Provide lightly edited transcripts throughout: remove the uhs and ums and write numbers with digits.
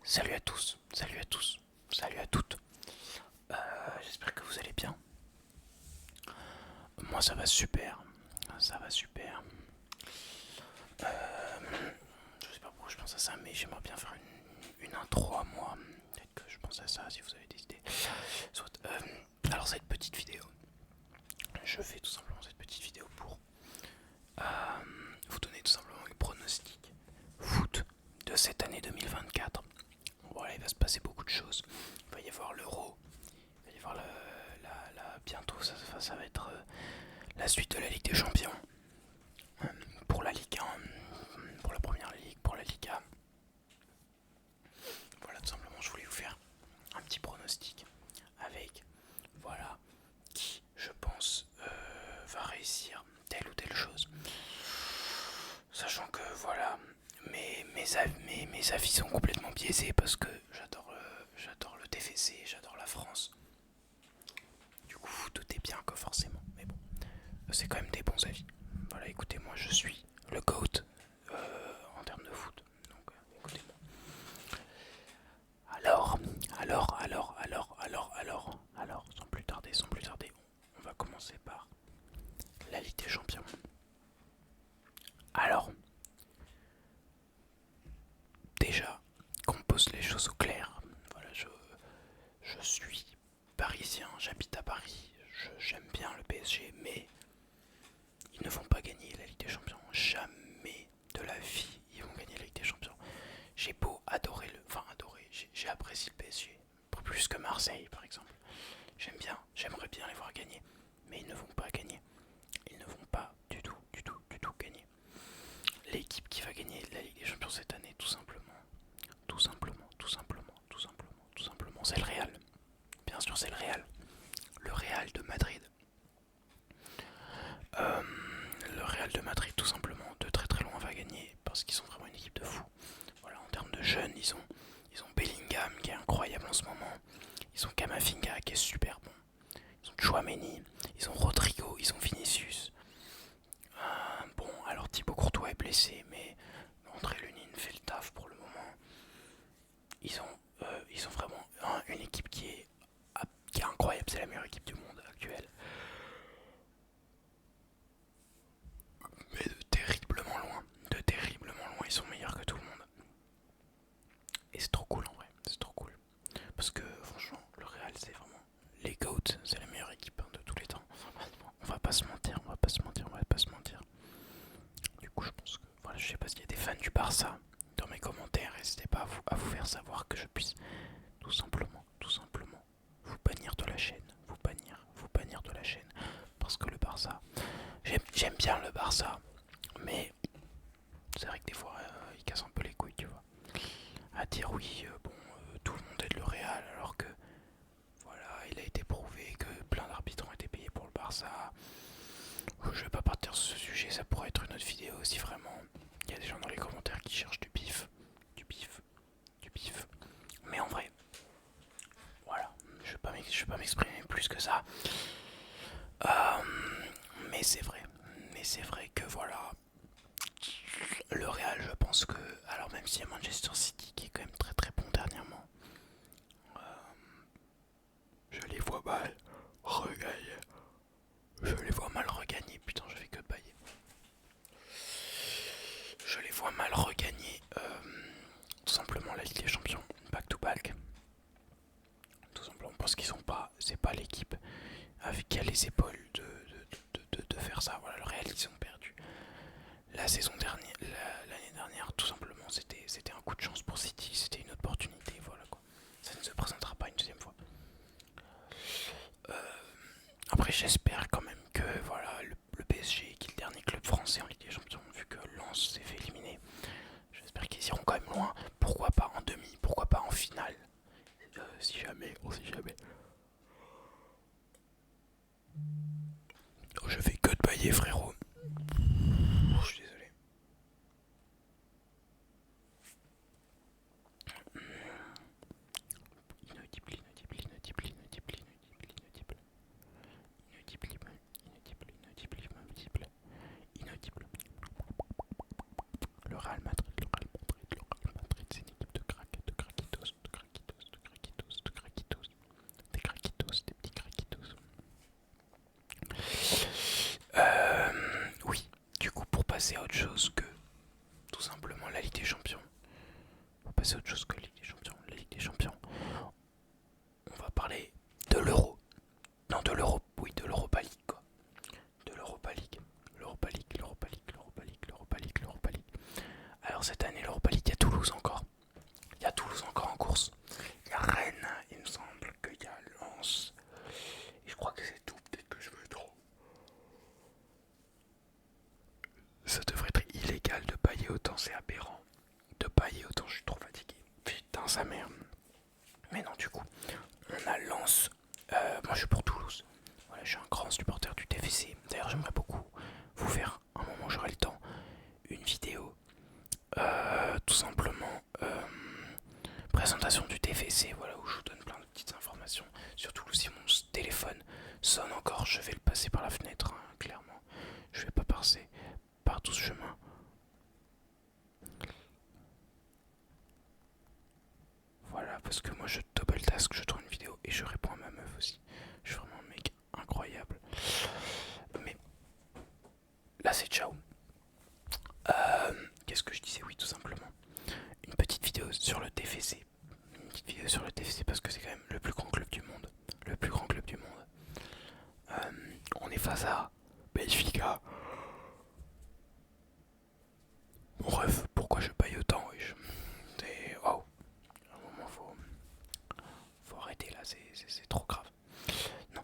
Salut à tous, salut à tous, salut à toutes. J'espère que vous allez bien. Moi ça va super, ça va super. Je sais pas pourquoi je pense à ça, mais j'aimerais bien faire une intro à moi. Peut-être que je pense à ça si vous avez des idées. Alors cette petite vidéo, je fais tout simplement cette petite vidéo pour euh, vous donner tout simplement les pronostics foot de cette année 2024. Voilà, il va se passer beaucoup de choses. Il va y avoir l'Euro, il va y avoir bientôt ça va être la suite de la Ligue des Champions. Pour la Ligue 1, pour la Première Ligue, pour la Liga. Voilà, tout simplement, je voulais vous faire un petit pronostic avec, voilà, qui, je pense, va réussir telle ou telle chose. Sachant que, voilà, mes avis sont complètement biaisés parce que j'adore le TFC, j'adore la France. Du coup, vous doutez bien que forcément, mais bon, c'est quand même des bons avis. Voilà, écoutez, moi je suis le GOAT en termes de foot. Donc, écoutez-moi. Alors, sans plus tarder, on va commencer par la Ligue des Champions. Alors, déjà, qu'on pose les choses au clair. Voilà, je suis parisien, j'habite à Paris, j'aime bien le PSG, mais ils ne vont pas gagner la Ligue des Champions. Jamais de la vie, ils vont gagner la Ligue des Champions. J'ai beau adorer j'ai apprécié le PSG, plus que Marseille par exemple. J'aimerais bien les voir gagner, mais ils ne vont pas gagner. Ils ne vont pas du tout gagner. L'équipe qui va gagner la Ligue des Champions cette année, tout simplement, c'est le Real. Bien sûr, c'est le Real. Le Real de Madrid. Euh, le Real de Madrid, tout simplement, de très très loin va gagner parce qu'ils sont vraiment une équipe de fous. Voilà, en termes de jeunes, ils ont Bellingham qui est incroyable en ce moment. Ils ont Kamavinga qui est super bon. Ils ont Chouameni, ils ont Rodrigo, ils ont Vinicius. Bon, alors Thibaut Courtois est blessé, mais André Lunin fait le taf pour le moment. Ils ont vraiment une équipe qui est incroyable, c'est la meilleure équipe du monde actuelle. Mais de terriblement loin, ils sont meilleurs que tout le monde. Et c'est trop cool en vrai, c'est trop cool. Parce que franchement, le Real c'est vraiment les GOAT, c'est la meilleure équipe de tous les temps. On va pas se mentir, on va pas se mentir, on va pas se mentir. Du coup, je pense que voilà, je sais pas s'il y a des fans du Barça dans mes commentaires, n'hésitez pas à vous faire savoir que je puisse tout simplement, vous bannir de la chaîne, vous bannir de la chaîne, parce que le Barça, j'aime bien le Barça, mais c'est vrai que des fois, il casse un peu les couilles, tu vois. À dire oui, tout le monde aide le Real, alors que voilà, il a été prouvé que plein d'arbitres ont été payés pour le Barça. Je vais pas partir sur ce sujet, ça pourrait être une autre vidéo si vraiment il y a des gens dans les commentaires qui cherchent du bif, du bif, du bif. Mais en vrai, voilà, je vais pas m'exprimer plus que ça. Euh, mais c'est vrai que voilà, le Real, je pense que, alors même s'il y a Manchester City qui est quand même très très bon dernièrement, je les vois mal regagner. Je les vois mal regagner, putain, je fais que bailler. Je les vois mal regagner tout simplement la Ligue des Champions, back to back. Tout simplement parce qu'ils sont pas, c'est pas l'équipe avec qui a les épaules de faire ça. Voilà, le Real ils ont perdu. La saison dernière, l'année dernière, tout simplement, c'était un coup de chance pour City, c'était une opportunité, voilà quoi. Ça ne se présentera pas une deuxième fois. Après, j'espère quand même que voilà, le PSG, qui est le dernier club français en Ligue des Champions, vu que Lens s'est fait éliminer, j'espère qu'ils iront quand même loin. Pourquoi pas en demi, pourquoi pas en finale, si jamais, si jamais. Oh, je fais que de bailler, frérot. Je suis désolé. Inaudible, inaudible, inaudible, inaudible, inaudible, inaudible, inaudible, c'est autre chose que la Ligue des Champions. La Ligue des Champions, on va parler de l'Euro. Non, de l'Europe, oui, de l'Europa League, quoi. De l'Europa League. L'Europa League, l'Europa League, l'Europa League, l'Europa League, l'Europa League. Alors cette année, l'Europa League, il y a Toulouse encore. Il y a Toulouse encore en course. Il y a Rennes, il me semble qu'il y a Lens. Et je crois que c'est tout, peut-être que je veux trop. Ça devrait être illégal de pailler autant, c'est aberrant. De pailler autant, je suis trop fatigué. Putain, sa mère. Mais non, du coup, on a Lens. Moi, je suis pour Toulouse. Voilà, je suis un grand supporter du TFC. D'ailleurs, j'aimerais beaucoup vous faire, un moment où j'aurai le temps, une vidéo. Tout simplement, présentation du TFC, voilà, où je vous donne plein de petites informations. Sur Toulouse, si mon téléphone sonne encore, je vais le passer par la fenêtre, hein, clairement. Je vais pas passer par tout ce chemin. Voilà, parce que moi je double task, je tourne une vidéo et je réponds à ma meuf aussi. Je suis vraiment un mec incroyable. Mais là c'est ciao. Qu'est-ce que je disais? Oui, tout simplement. Une petite vidéo sur le TFC. Une petite vidéo sur le TFC parce que c'est quand même le plus grand club du monde. Le plus grand club du monde. On est face à Benfica. Mon ref, pourquoi je paye autant? C'est... Waouh. À un moment, faut arrêter là, c'est trop grave. Non.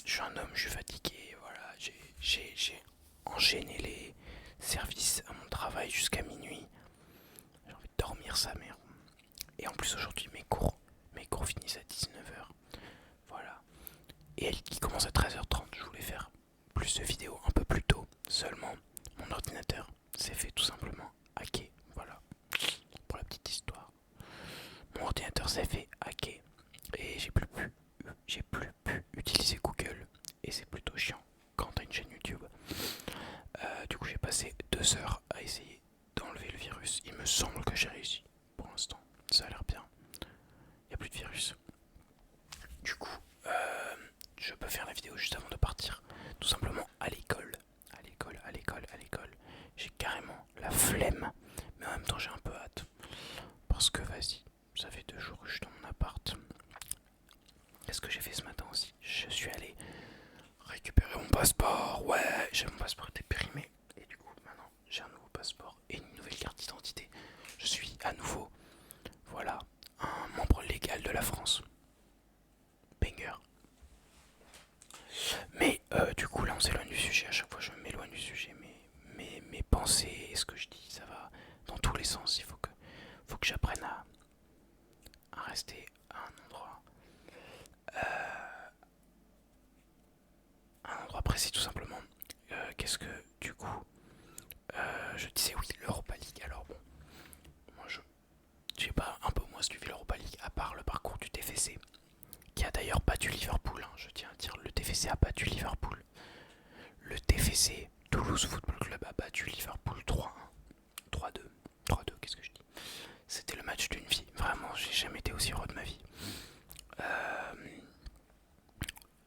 Je suis un homme, je suis fatigué, voilà. J'ai enchaîné les services à mon travail jusqu'à minuit. J'ai envie de dormir, sa mère. Et en plus, aujourd'hui, mes cours finissent à 19h. Voilà. Et elle qui commence à 13h30, je voulais faire plus de vidéos un peu plus tôt. Seulement, mon ordinateur s'est fait tout simplement hacker. Voilà. Pour la petite histoire. Mon ordinateur s'est fait hacker. Et j'ai plus pu utiliser Google. Et c'est plutôt chiant quand t'as une chaîne YouTube. Du coup, j'ai passé 2 heures à essayer d'enlever le virus. Il me semble que j'ai réussi. Pour l'instant, ça a l'air bien. Il n'y a plus de virus. Du coup, je peux faire la vidéo juste avant de partir. Tout simplement à l'école. À l'école, à l'école, à l'école. J'ai carrément la flemme. Mais en même temps, j'ai un peu hâte. Parce que, vas-y, ça fait 2 jours que je suis dans mon appart. Qu'est-ce que j'ai fait ce matin aussi? Je suis allé récupérer mon passeport. Ouais, j'ai mon passeport était périmé. Et du coup, maintenant, j'ai un nouveau passeport et une nouvelle carte d'identité. Je suis à nouveau, voilà, un membre légal de la France. Banger. Mais du coup, là, on s'éloigne du sujet. À chaque fois, je m'éloigne du sujet. Mais mes pensées et ce que je dis, ça va dans tous les sens. Il faut que j'apprenne à rester à un endroit précis, tout simplement. Qu'est-ce que, du coup, je disais oui, l'Europa League. Alors bon, moi, j'ai pas un peu moins suivi l'Europa League, à part le parcours du TFC, qui a d'ailleurs battu Liverpool, hein, je tiens à dire, le TFC a battu Liverpool. Le TFC, Toulouse Football Club, a battu Liverpool 3-1, 3-2, 3-2, qu'est-ce que je dis? C'était le match d'une vie, vraiment, j'ai jamais été aussi heureux de ma vie.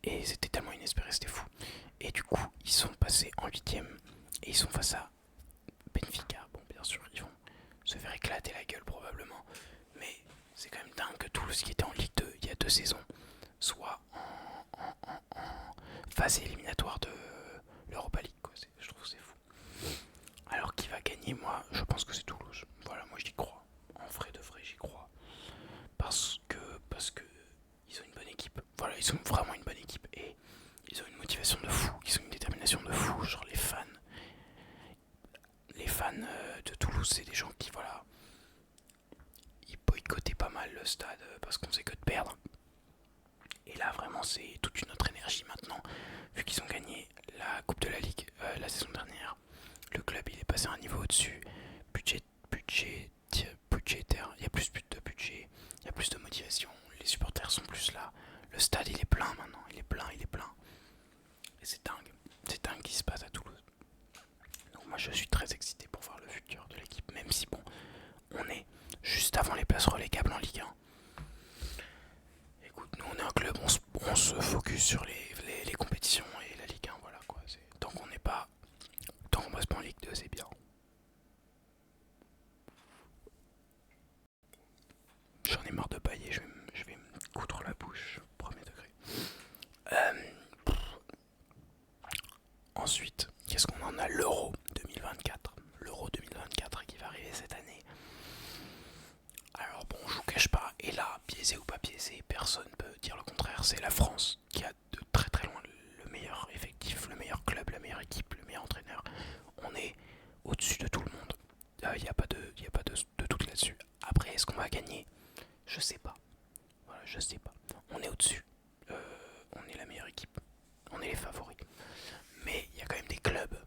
Et c'était tellement inespéré, c'était fou. Et du coup, ils sont passés en 8ème, et ils sont face à Benfica. Bon, bien sûr, ils vont se faire éclater la gueule probablement, mais c'est quand même dingue que Toulouse, qui était en Ligue 2 il y a 2 saisons, soit en phase éliminatoire de l'Europa League, quoi. Je trouve que c'est fou. Alors qui va gagner? Moi, je pense que c'est Toulouse. Voilà, moi j'y crois. En vrai de vrai, j'y crois. Parce que ils ont une bonne équipe. Voilà, ils ont vraiment une bonne équipe et ils ont une motivation de fou, ils ont une détermination de fou. Genre les fans de Toulouse, c'est des gens qui, voilà, ils boycottaient pas mal le stade parce qu'on faisait que de perdre. Et là, vraiment, c'est toute une autre énergie maintenant, vu qu'ils ont gagné la Coupe de la Ligue la saison dernière. Le club, il est passé à un niveau au-dessus. Budgétaire, il y a plus de budget, il y a plus de motivation, les supporters sont plus là. Le stade, il est plein maintenant, il est plein. Et c'est dingue ce qui se passe à Toulouse. Donc moi, je suis très excité pour voir le futur de l'équipe, même si bon, on est juste avant les places relégables en Ligue 1. Écoute, nous on est un club, on se focus sur les compétitions et la Ligue 1, voilà quoi. Tant qu'on passe pas en Ligue 2, c'est bien. marre de bailler, je vais me coudre la bouche, premier degré. Euh, Ensuite, qu'est-ce qu'on en a? L'Euro 2024. L'Euro 2024 qui va arriver cette année. Alors bon, je vous cache pas, et là, biaisé ou pas biaisé, personne peut dire le contraire, c'est la France qui a de très très loin le meilleur effectif, le meilleur club, la meilleure équipe, le meilleur entraîneur. On est au-dessus de tout le monde. Il n'y a pas de doute là-dessus. Après, est-ce qu'on va gagner? Je sais pas. Voilà, je sais pas. On est au-dessus. On est la meilleure équipe. On est les favoris. Mais il y a quand même des clubs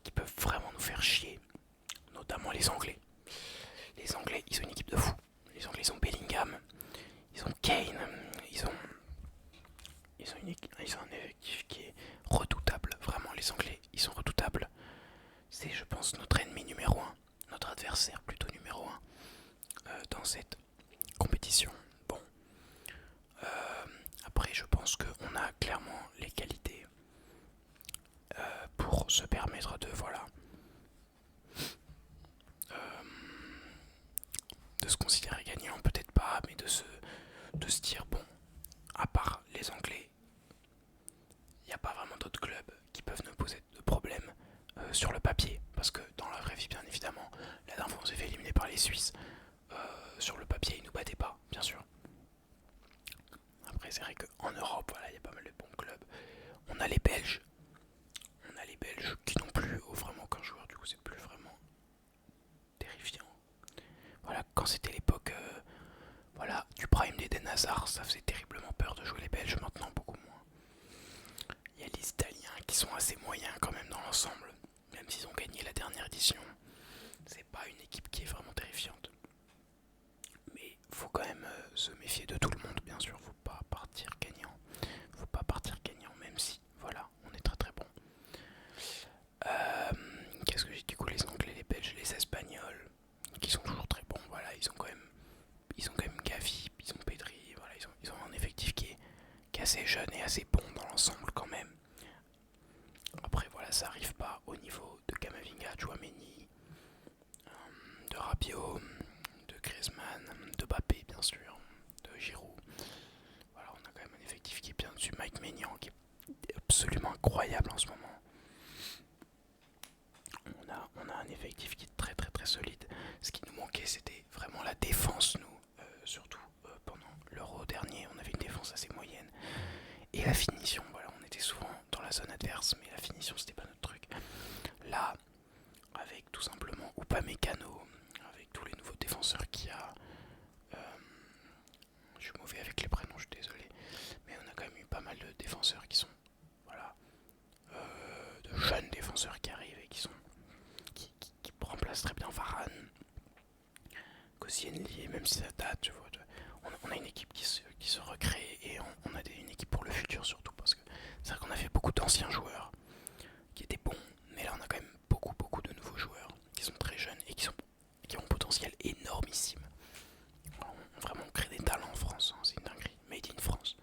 qui peuvent vraiment nous faire chier. Notamment les Anglais. Les Anglais, ils ont une équipe de fous. Les Anglais, ils ont Bellingham. Ils ont Kane. Ils ont un effectif qui est redoutable. Vraiment, les Anglais, ils sont redoutables. C'est, je pense, notre ennemi numéro 1. Notre adversaire plutôt numéro 1 dans cette compétition. Bon. Après, je pense qu'on a clairement les qualités pour se permettre de, voilà, de se considérer gagnant, peut-être pas, mais de se dire, bon, à part les Anglais, il n'y a pas vraiment d'autres clubs qui peuvent nous poser de problèmes sur le papier. Parce que dans la vraie vie, bien évidemment, la dernière fois on s'est fait éliminer par les Suisses. Sur le papier, ils nous battaient pas, bien sûr. Après, c'est vrai qu'en Europe, voilà, il y a pas mal de bons clubs. On a les Belges. On a les Belges qui n'ont plus vraiment qu'un joueur, du coup, c'est plus vraiment terrifiant. Voilà, quand c'était l'époque voilà, du prime d'Eden Hazard, ça faisait terriblement peur de jouer les Belges, maintenant beaucoup moins. Il y a les Italiens qui sont assez moyens quand même dans l'ensemble, même s'ils ont gagné la dernière édition. C'est pas une équipe qui est vraiment terrifiante. Mais faut quand même se méfier de tout le monde, bien sûr, faut pas partir gagnant. Faut pas partir gagnant, même si, voilà, on est très très bon. Qu'est-ce que j'ai dit? Du coup, les Anglais, les Belges, les Espagnols, qui sont toujours très bons, voilà, ils ont quand même Gavi, ils ont Pedri, voilà, ils ont un effectif qui est assez jeune et assez bon dans l'ensemble quand même. Après, voilà, ça arrive pas au niveau de Camavinga, Tchouaméni, de Rabiot, de Griezmann, de Mbappé bien sûr, de Giroud. Voilà, on a quand même un effectif qui est bien dessus. Mike Maignan qui est absolument incroyable en ce moment. On a un effectif qui est très très très solide. Ce qui nous manquait, c'était vraiment la défense, nous. Surtout pendant l'Euro dernier, on avait une défense assez moyenne. Et la finition, voilà, on était souvent dans la zone adverse, mais la finition, c'était pas notre truc. Là, avec tout simplement Upamecano, avec tous les nouveaux défenseurs qu'il y a, je suis mauvais avec les prénoms, je suis désolé, mais on a quand même eu pas mal de défenseurs qui sont, voilà, de jeunes défenseurs qui arrivent et qui remplacent très bien Varane, Koscielny, même si ça date, tu vois. On a une équipe qui se recrée et on a une équipe pour le futur surtout, parce que c'est vrai qu'on a fait beaucoup d'anciens joueurs qui étaient bons, mais là on a quand même beaucoup de nouveaux joueurs qui sont très jeunes et qui ont un potentiel énormissime. Vraiment on crée des talents en France, hein, c'est une dinguerie, made in France.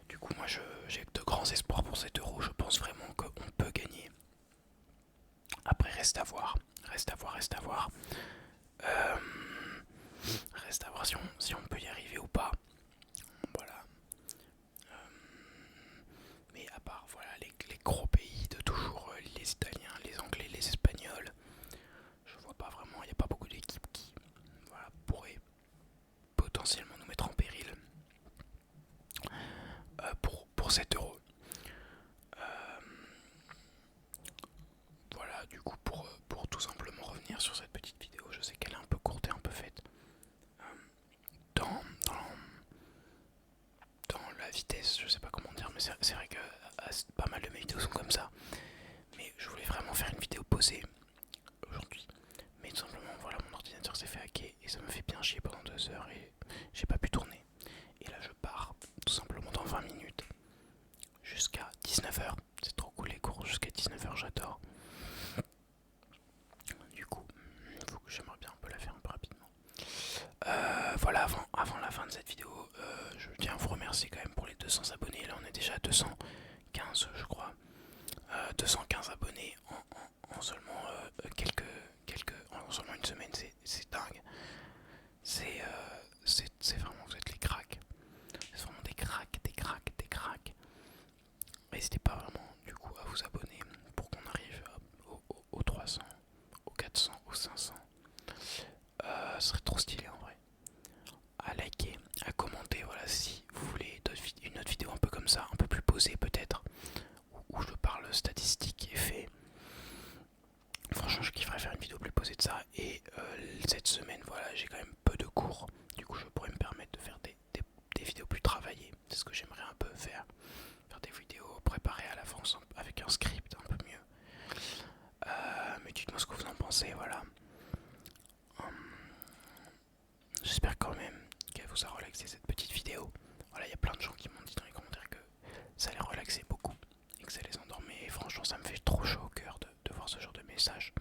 Du coup moi j'ai de grands espoirs pour cet Euro, je pense vraiment qu'on peut gagner. Après reste à voir. Reste à voir si on peut y arriver ou pas. Voilà. Mais à part voilà, les gros pays de toujours, les Italiens, les Anglais, les Espagnols, je vois pas vraiment, il n'y a pas beaucoup d'équipes qui voilà, pourraient potentiellement nous mettre en péril pour cet Euro. Voilà, du coup, pour tout simplement revenir sur cette petite vidéo, je sais qu'elle est un peu courte et un peu faite. Dans la vitesse, je sais pas comment dire, mais c'est vrai que pas mal de mes vidéos sont comme ça. Mais je voulais vraiment faire une vidéo posée aujourd'hui. Mais tout simplement, voilà, mon ordinateur s'est fait hacker et ça me fait bien chier pendant 2 heures et j'ai pas pu tourner. Et là, je pars tout simplement dans 20 minutes jusqu'à 19h. C'est trop cool les cours, jusqu'à 19h, j'adore. Du coup, j'aimerais bien un peu la faire un peu rapidement. Voilà, avant la fin de cette vidéo, je tiens à vous remercier quand même pour les 200 abonnés. Là, on est déjà à 215, je crois. 215 abonnés en seulement en seulement une semaine, c'est dingue. C'est ça serait trop stylé en vrai. À liker, à commenter, voilà, si vous voulez une autre vidéo un peu comme ça, un peu plus posée peut-être, où je parle statistiques et faits. Franchement, je kifferais faire une vidéo plus posée de ça. Et cette semaine, voilà, j'ai quand même peu de cours. Du coup, je pourrais me permettre de faire des vidéos plus travaillées. C'est ce que j'aimerais un peu faire. Faire des vidéos préparées à l'avance avec un script un peu mieux. Mais dites-moi ce que vous en pensez, voilà. J'espère quand même qu'elle vous a relaxé cette petite vidéo. Voilà, il y a plein de gens qui m'ont dit dans les commentaires que ça les relaxait beaucoup et que ça les endormait. Et franchement, ça me fait trop chaud au cœur de voir ce genre de message.